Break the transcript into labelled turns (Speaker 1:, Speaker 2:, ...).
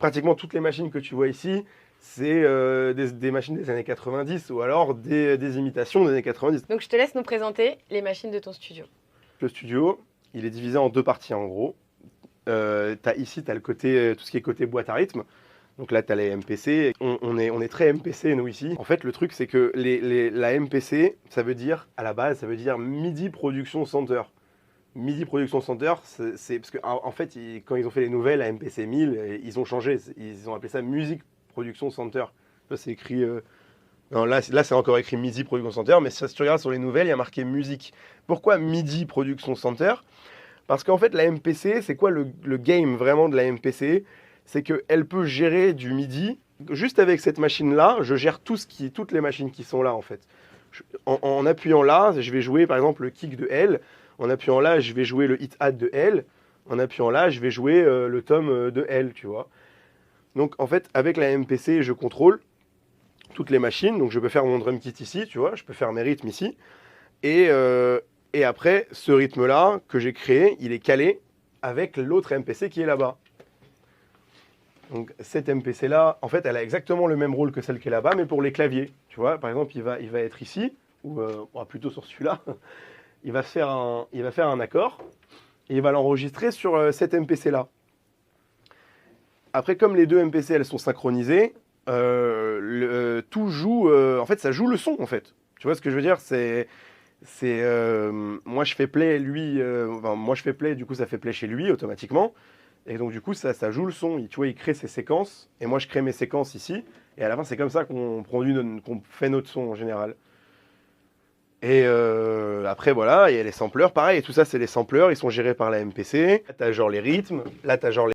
Speaker 1: Pratiquement toutes les machines que tu vois ici, c'est des machines des années 90 ou alors des imitations des années 90.
Speaker 2: Donc je te laisse nous présenter les machines de ton studio.
Speaker 1: Le studio, il est divisé en deux parties en gros. Ici, tu as le côté, tout ce qui est côté boîte à rythme. Donc là, tu as les MPC. On est très MPC, nous, ici. En fait, le truc, c'est que la MPC, ça veut dire, à la base, ça veut dire MIDI Production Center. MIDI Production Center, c'est parce que en fait, quand ils ont fait les nouvelles à MPC 1000, ils ont changé. Ils ont appelé ça Music Production Center. Là, c'est écrit. Non, là c'est encore écrit MIDI Production Center, mais si tu regardes sur les nouvelles, il y a marqué musique. Pourquoi MIDI Production Center? Parce qu'en fait, la MPC, c'est quoi le game vraiment de la MPC? C'est qu'elle peut gérer du MIDI. Juste avec cette machine-là, je gère toutes les machines qui sont là, en fait. En appuyant là, je vais jouer par exemple le kick de L. En appuyant là, je vais jouer le hit-hat de L. En appuyant là, je vais jouer le tom de L, tu vois. Donc en fait, avec la MPC, je contrôle toutes les machines. Donc je peux faire mon drum kit ici, tu vois. Je peux faire mes rythmes ici. Et après, ce rythme-là que j'ai créé, il est calé avec l'autre MPC qui est là-bas. Donc cette MPC-là, en fait, elle a exactement le même rôle que celle qui est là-bas, mais pour les claviers. Tu vois, par exemple, il va être ici, ou plutôt sur celui-là. Il va faire un accord, et il va l'enregistrer sur cette MPC-là. Après, comme les deux MPC, elles sont synchronisées, tout joue... en fait, ça joue le son, en fait. Tu vois ce que je veux dire? Moi je fais play, moi je fais play, du coup ça fait play chez lui automatiquement. Et donc du coup ça joue le son, tu vois, il crée ses séquences, et moi je crée mes séquences ici, et à la fin c'est comme ça qu'on fait notre son en général. Et après voilà, il y a les sampleurs, pareil, et tout ça c'est les sampleurs, ils sont gérés par la MPC. Là t'as genre les rythmes, là t'as genre